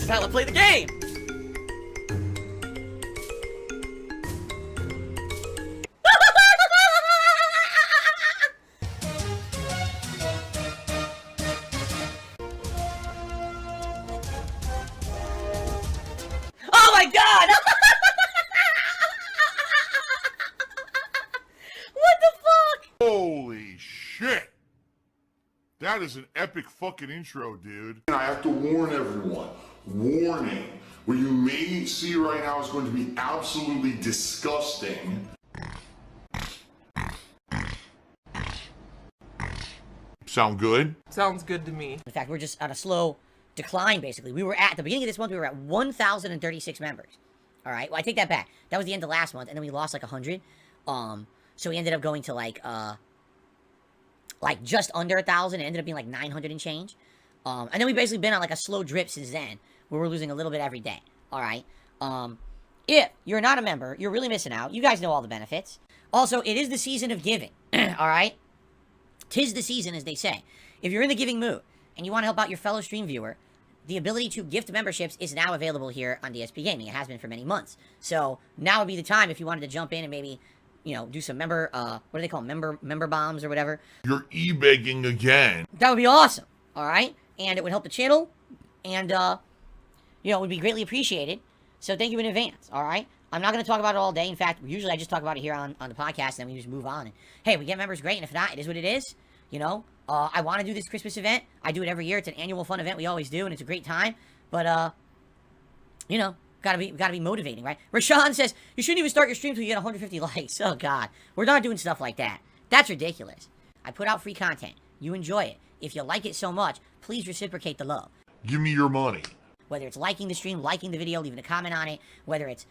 This is how I play the game! Oh my god! What the fuck? Holy shit! That is an epic fucking intro, dude. And I have to warn everyone. Warning. What you may see right now is going to be absolutely disgusting. Sound good? Sounds good to me. In fact, we're just on a slow decline, basically. We were at the beginning of this month, we were at 1,036 members. All right, well, I take that back. That was the end of last month, and then we lost like 100. So we ended up going to like just under 1,000. It ended up being like 900 and change. And then we basically been on like a slow drip since then, where we're losing a little bit every day. All right. If you're not a member, you're really missing out. You guys know all the benefits. Also, it is the season of giving. All right. 'Tis the season, as they say. If you're in the giving mood and you want to help out your fellow stream viewer, the ability to gift memberships is now available here on DsP Gaming. It has been for many months. So now would be the time if you wanted to jump in and maybe, you know, do some member, what do they call them? Member bombs or whatever. You're e-begging again. That would be awesome. All right. And it would help the channel. And, you know, it would be greatly appreciated. So thank you in advance. All right. I'm not going to talk about it all day. In fact, usually I just talk about it here on the podcast, and then we just move on. And, hey, we get members, great. And if not, it is what it is. You know, I want to do this Christmas event. I do it every year. It's an annual fun event. We always do, and it's a great time. But, you know, gotta be motivating, right? Rashawn says, you shouldn't even start your stream till you get 150 likes. Oh, God. We're not doing stuff like that. That's ridiculous. I put out free content. You enjoy it. If you like it so much, please reciprocate the love. Give me your money. Whether it's liking the stream, liking the video, leaving a comment on it, whether it's,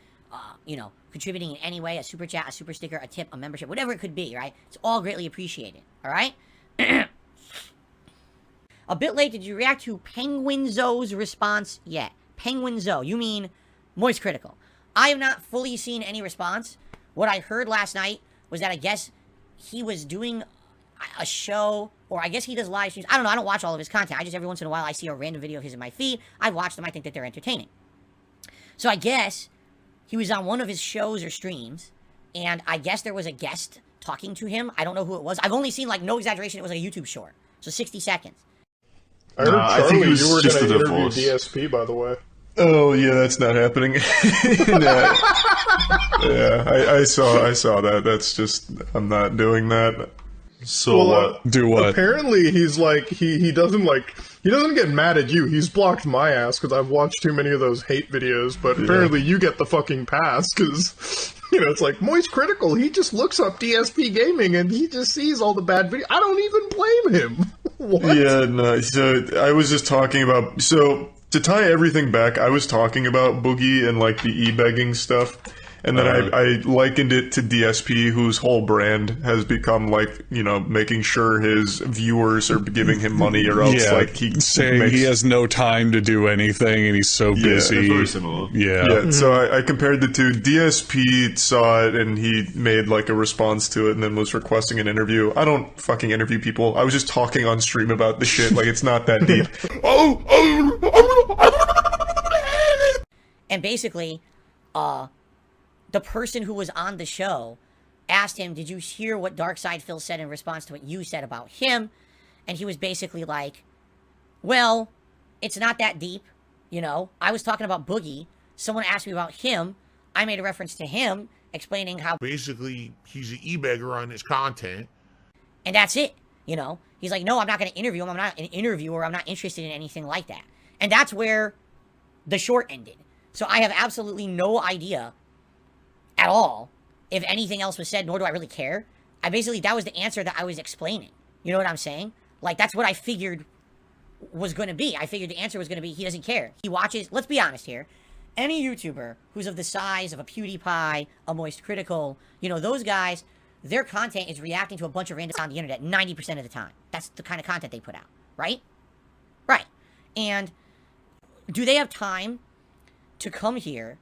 you know, contributing in any way, a super chat, a super sticker, a tip, a membership, whatever it could be, right? It's all greatly appreciated, all right? A bit late, did you react to Penguinzo's response yet? Penguinzo, you mean Moist Critical. I have not fully seen any response. What I heard last night was that I guess he was doing a show, or I guess he does live streams. I don't know, I don't watch all of his content. I just, every once in a while, I see a random video of his in my feed. I watch them, I think that they're entertaining. So I guess he was on one of his shows or streams, and I guess there was a guest talking to him. I don't know who it was. I've only seen, like, no exaggeration, it was like a YouTube short. So 60 seconds. I heard Charlie, you were going to interview DsP, by the way. Oh, yeah, that's not happening. Yeah, I saw that. That's just, I'm not doing that. So well, what? Do what? Apparently he's like, he doesn't get mad at you. He's blocked my ass because I've watched too many of those hate videos, but apparently you get the fucking pass because, you know, it's like, Moist Critical, he just looks up DsP Gaming and he just sees all the bad videos. I don't even blame him. What? Yeah, no, so I was just talking about, so to tie everything back, I was talking about Boogie and like the e-begging stuff. And then I likened it to DsP, whose whole brand has become like, you know, making sure his viewers are giving him money, or else like he has no time to do anything and he's so busy. It's very similar. Yeah. So I compared the two. DsP saw it and he made like a response to it and then was requesting an interview. I don't fucking interview people. I was just talking on stream about the shit. Like, it's not that deep. And basically, the person who was on the show asked him, did you hear what Darkside Phil said in response to what you said about him? And he was basically like, well, it's not that deep, you know. I was talking about Boogie. Someone asked me about him. I made a reference to him, explaining how... Basically, he's an e-beggar on his content. And that's it, you know. He's like, no, I'm not going to interview him. I'm not an interviewer. I'm not interested in anything like that. And that's where the short ended. So I have absolutely no idea at all if anything else was said, nor do I really care. That was the answer that I was explaining. You know what I'm saying? Like, that's what I figured was going to be. I figured the answer was going to be, he doesn't care. He watches, let's be honest here, any YouTuber who's of the size of a PewDiePie, a Moist Critical, you know, those guys, their content is reacting to a bunch of randoms on the internet 90% of the time. That's the kind of content they put out, right? Right. And do they have time to come here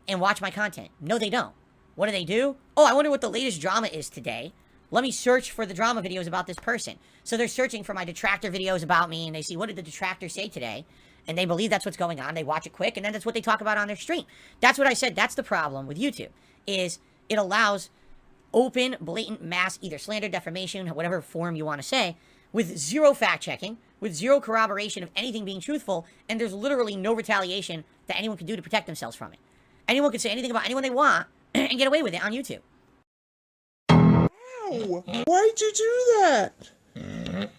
and watch my content? No, they don't. What do? Oh, I wonder what the latest drama is today. let me search for the drama videos about this person. So they're searching for my detractor videos about me, and they see, what did the detractor say today? And they believe that's what's going on. They watch it quick, and then that's what they talk about on their stream. That's what I said. That's the problem with YouTube, is it allows open, blatant, mass, either slander, defamation, whatever form you want to say, with zero fact-checking, with zero corroboration of anything being truthful, and there's literally no retaliation that anyone can do to protect themselves from it. Anyone can say anything about anyone they want and get away with it on YouTube. Ow! Why'd you do that?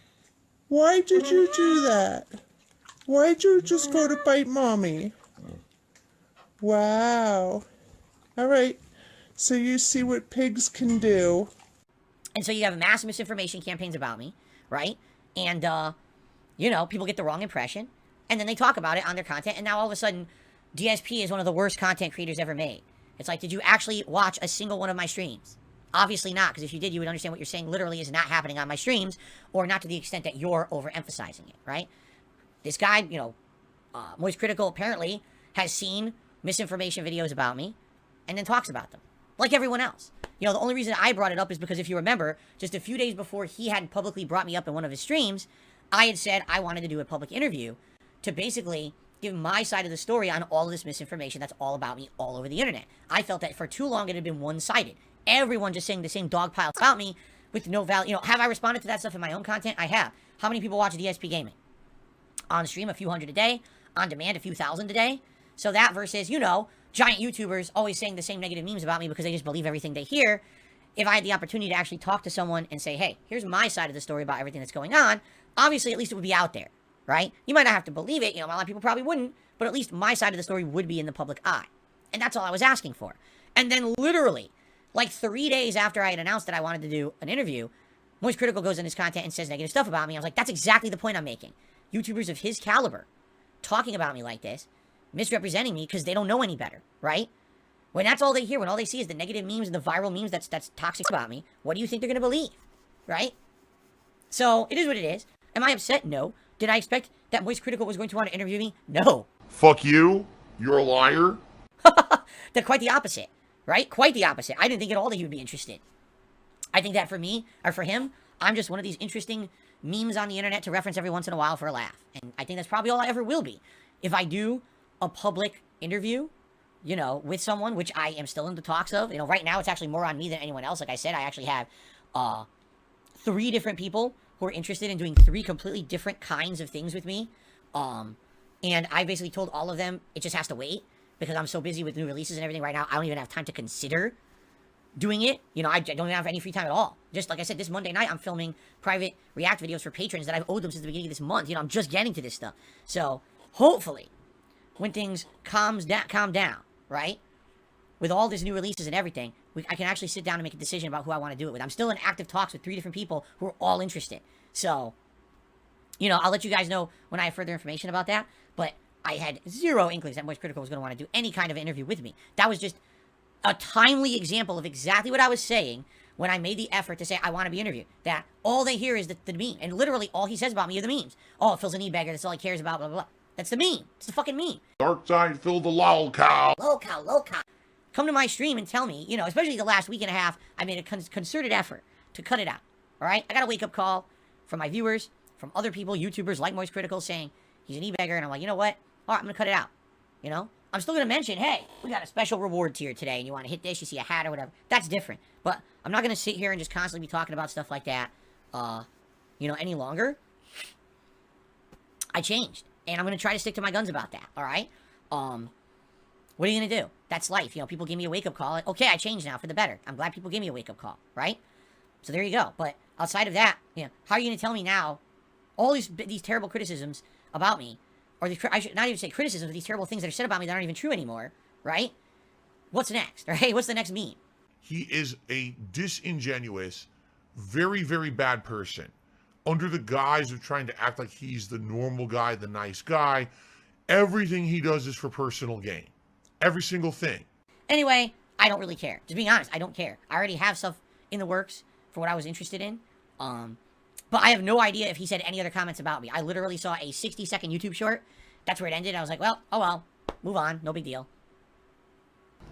Why did you do that? Why'd you just go to bite mommy? Wow. Alright, so you see what pigs can do. And so you have mass misinformation campaigns about me, right? And, you know, people get the wrong impression, and then they talk about it on their content, and now all of a sudden, DsP is one of the worst content creators ever made. It's like, did you actually watch a single one of my streams? Obviously not, because if you did, you would understand what you're saying literally is not happening on my streams, or not to the extent that you're overemphasizing it, right? This guy, you know, Moist Critical apparently has seen misinformation videos about me, and then talks about them, like everyone else. You know, the only reason I brought it up is because if you remember, just a few days before he had publicly brought me up in one of his streams, I had said I wanted to do a public interview to basically give my side of the story on all of this misinformation that's all about me all over the internet. I felt that for too long it had been one-sided. Everyone just saying the same dog pile about me with no value. You know, have I responded to that stuff in my own content? I have. How many people watch DsP Gaming? On stream, a few hundred a day. On demand, a few thousand a day. So that versus, you know, giant YouTubers always saying the same negative memes about me because they just believe everything they hear. If I had the opportunity to actually talk to someone and say, hey, here's my side of the story about everything that's going on, obviously at least it would be out there, right? You might not have to believe it, you know, a lot of people probably wouldn't, but at least my side of the story would be in the public eye. And that's all I was asking for. And then literally, like 3 days after I had announced that I wanted to do an interview, Moist Critical goes in his content and says negative stuff about me. I was like, that's exactly the point I'm making. YouTubers of his caliber talking about me like this, misrepresenting me because they don't know any better, right? When that's all they hear, when all they see is the negative memes and the viral memes that's toxic about me, what do you think they're going to believe, right? So, it is what it is. Am I upset? No. Did I expect that Moist Critical was going to want to interview me? No. Fuck you. You're a liar. They're quite the opposite, right? Quite the opposite. I didn't think at all that he would be interested. I think that for me, or for him, I'm just one of these interesting memes on the internet to reference every once in a while for a laugh. And I think that's probably all I ever will be. If I do a public interview, you know, with someone, which I am still in the talks of, you know, right now it's actually more on me than anyone else. Like I said, I actually have 3 different people who are interested in doing 3 completely different kinds of things with me. And I basically told all of them it just has to wait because I'm so busy with new releases and everything right now. I don't even have time to consider doing it. You know, I don't even have any free time at all. Just like I said, this Monday night, I'm filming private react videos for patrons that I've owed them since the beginning of this month. You know, I'm just getting to this stuff. So, hopefully, when things calm down, right? With all these new releases and everything, I can actually sit down and make a decision about who I want to do it with. I'm still in active talks with 3 different people who are all interested. So, you know, I'll let you guys know when I have further information about that. But I had 0 inklings that Moist Critical was going to want to do any kind of interview with me. That was just a timely example of exactly what I was saying when I made the effort to say I want to be interviewed. That all they hear is the meme. And literally all he says about me are the memes. Oh, Phil's an e-bagger. That's all he cares about, blah, blah, blah. That's the meme. It's the fucking meme. Dark side, Phil the lol cow. Low cow. Come to my stream and tell me, you know, especially the last week and a half, I made a concerted effort to cut it out. All right? I got a wake-up call from my viewers, from other people, YouTubers like Moist Critical, saying he's an e-bagger. And I'm like, you know what? All right, I'm going to cut it out. You know? I'm still going to mention, hey, we got a special reward tier today, and you want to hit this, you see a hat or whatever. That's different. But I'm not going to sit here and just constantly be talking about stuff like that, you know, any longer. I changed. And I'm going to try to stick to my guns about that, all right? What are you going to do? That's life. You know, people give me a wake-up call. Okay, I changed now for the better. I'm glad people give me a wake-up call, right? So there you go. But outside of that, you know, how are you going to tell me now all these terrible criticisms about me, or I should not even say criticisms, but these terrible things that are said about me that aren't even true anymore, right? What's next, right? What's the next meme? He is a disingenuous, very, very bad person. Under the guise of trying to act like he's the normal guy, the nice guy, everything he does is for personal gain. Every single thing. Anyway, I don't really care. Just being honest, I don't care. I already have stuff in the works for what I was interested in. But I have no idea if he said any other comments about me. I literally saw a 60-second YouTube short. That's where it ended. I was like, well, oh well. Move on. No big deal.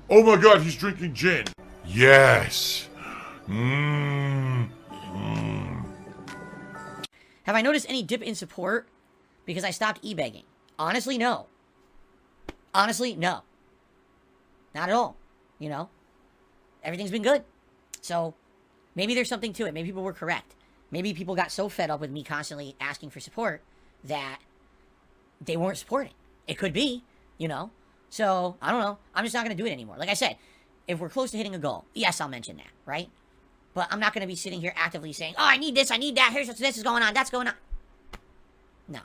Oh my god, he's drinking gin. Yes. Have I noticed any dip in support because I stopped e-begging? Honestly, no. Honestly, no. Not at all. You know? Everything's been good. So, maybe there's something to it. Maybe people were correct. Maybe people got so fed up with me constantly asking for support that they weren't supporting. It could be, you know? So, I don't know. I'm just not going to do it anymore. Like I said, if we're close to hitting a goal, yes, I'll mention that, right? But I'm not going to be sitting here actively saying, oh, I need this, I need that, here's what this is going on, that's going on. No.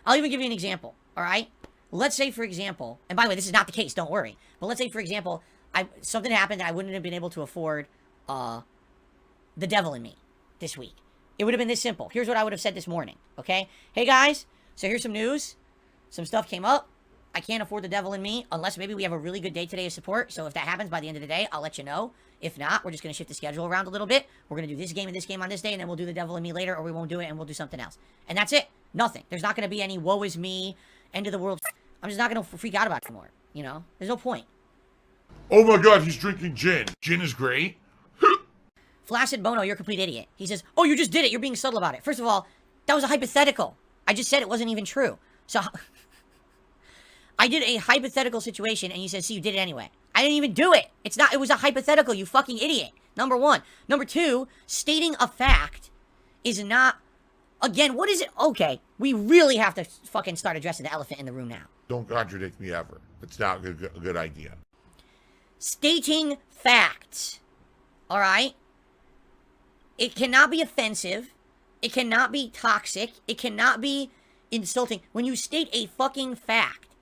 I'll even give you an example, all right? Let's say, for example, and by the way, this is not the case, don't worry. But let's say, for example, something happened that I wouldn't have been able to afford The Devil in Me this week. It would have been this simple. Here's what I would have said this morning, okay? Hey, guys, so here's some news. Some stuff came up. I can't afford The Devil in Me unless maybe we have a really good day today of support. So if that happens by the end of the day, I'll let you know. If not, we're just going to shift the schedule around a little bit. We're going to do this game and this game on this day, and then we'll do The Devil in Me later, or we won't do it, and we'll do something else. And that's it. Nothing. There's not going to be any woe is me, end of the world. I'm just not going to freak out about it anymore. You know? There's no point. Oh my god, he's drinking gin. Gin is great. Flaccid Bono, you're a complete idiot. He says, oh, you just did it. You're being subtle about it. First of all, that was a hypothetical. I just said it wasn't even true. So, I did a hypothetical situation, and you said, see, you did it anyway. I didn't even do it. It was a hypothetical, you fucking idiot. Number one. Number two, stating a fact is not, again, what is it? Okay, we really have to fucking start addressing the elephant in the room now. Don't contradict me ever. It's not a good idea. Stating facts, all right? It cannot be offensive. It cannot be toxic. It cannot be insulting. When you state a fucking fact,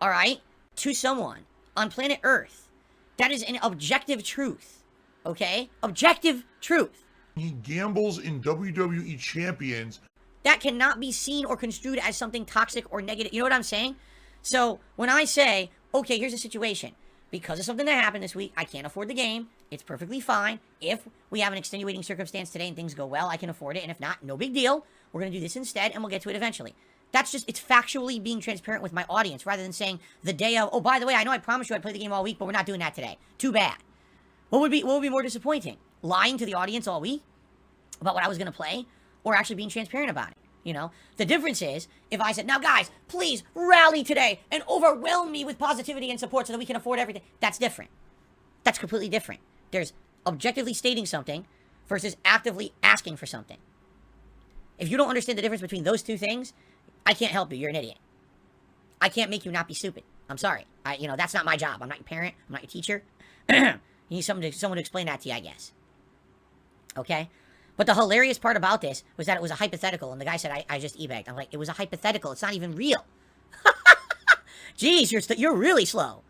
all right, to someone on planet Earth, that is an objective truth, okay? Objective truth. He gambles in WWE champions. That cannot be seen or construed as something toxic or negative. You know what I'm saying? So when I say, okay, here's the situation. Because of something that happened this week, I can't afford the game. It's perfectly fine. If we have an extenuating circumstance today and things go well, I can afford it. And if not, no big deal. We're going to do this instead, and we'll get to it eventually. That's just, it's factually being transparent with my audience, rather than saying the day of, oh, by the way, I know I promised you I'd play the game all week, but we're not doing that today. Too bad. What would be more disappointing? Lying to the audience all week about what I was going to play, or actually being transparent about it? You know, the difference is if I said, now guys, please rally today and overwhelm me with positivity and support so that we can afford everything. That's different. That's completely different. There's objectively stating something versus actively asking for something. If you don't understand the difference between those two things, I can't help you. You're an idiot. I can't make you not be stupid. I'm sorry. That's not my job. I'm not your parent. I'm not your teacher. You need someone to explain that to you, I guess. Okay? But the hilarious part about this was that it was a hypothetical, and the guy said, I just e-begged. I'm like, it was a hypothetical. It's not even real. Jeez, you're really slow.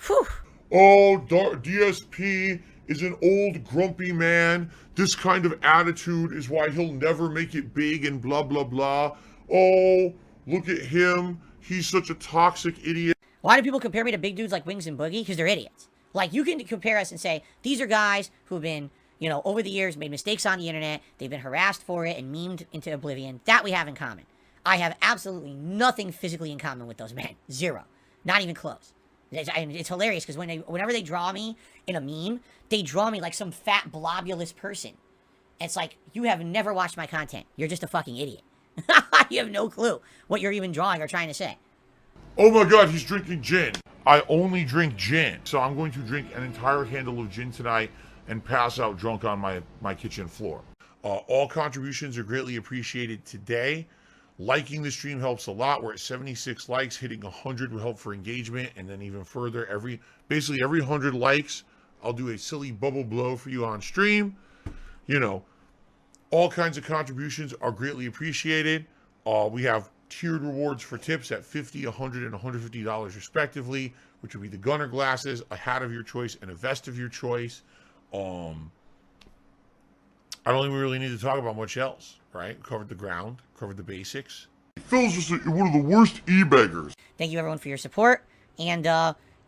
Whew. Oh, DsP is an old grumpy man. This kind of attitude is why he'll never make it big and blah, blah, blah. Oh, look at him. He's such a toxic idiot. Why do people compare me to big dudes like Wings and Boogie? Because they're idiots. Like, you can compare us and say, these are guys who've been, over the years, made mistakes on the internet. They've been harassed for it and memed into oblivion. That we have in common. I have absolutely nothing physically in common with those men. Zero. Not even close. It's hilarious because whenever they draw me in a meme, they draw me like some fat, blobulous person. It's like, you have never watched my content. You're just a fucking idiot. You have no clue what you're even drawing or trying to say. Oh my god, he's drinking gin. I only drink gin. So I'm going to drink an entire handle of gin tonight and pass out drunk on my kitchen floor. All contributions are greatly appreciated today. Liking the stream helps a lot. We're at 76 likes. Hitting 100 will help for engagement. And then even further, basically every 100 likes, I'll do a silly bubble blow for you on stream. All kinds of contributions are greatly appreciated. We have tiered rewards for tips at $50, $100, and $150 respectively, which would be the gunner glasses, a hat of your choice, and a vest of your choice. I don't even really need to talk about much else, right? Covered the ground, covered the basics. Phil's just one of the worst e-beggars. Thank you, everyone, for your support. And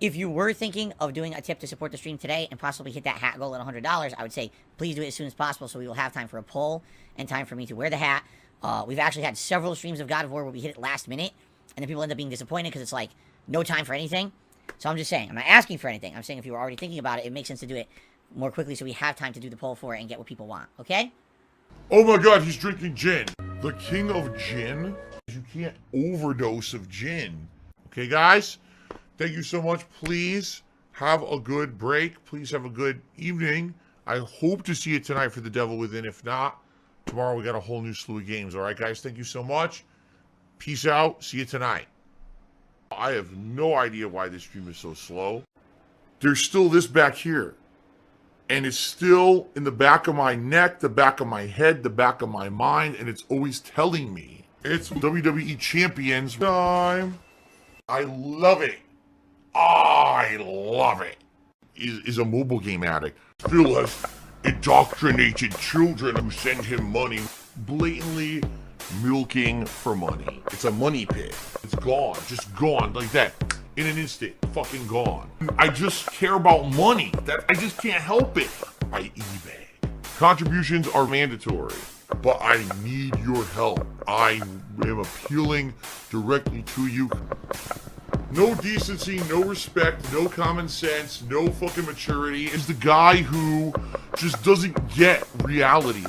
if you were thinking of doing a tip to support the stream today and possibly hit that hat goal at $100, I would say please do it as soon as possible so we will have time for a poll and time for me to wear the hat. We've actually had several streams of God of War where we hit it last minute, and then people end up being disappointed because it's like no time for anything. So I'm just saying, I'm not asking for anything. I'm saying if you were already thinking about it, it makes sense to do it more quickly so we have time to do the poll for it and get what people want, okay? Oh my god, he's drinking gin. The king of gin? You can't overdose of gin. Okay, guys? Thank you so much. Please have a good break. Please have a good evening. I hope to see you tonight for The Devil Within. If not, tomorrow we got a whole new slew of games. All right, guys? Thank you so much. Peace out. See you tonight. I have no idea why this stream is so slow. There's still this back here. And it's still in the back of my neck, the back of my head, the back of my mind, and it's always telling me it's WWE Champions time. I love it. I love it. Is a mobile game addict. Phil has indoctrinated children who send him money, blatantly milking for money. It's a money pit. It's gone, just gone like that. In an instant, fucking gone. I just care about money. I just can't help it. I eBay. Contributions are mandatory, but I need your help. I am appealing directly to you. No decency, no respect, no common sense, no fucking maturity. Is the guy who just doesn't get reality.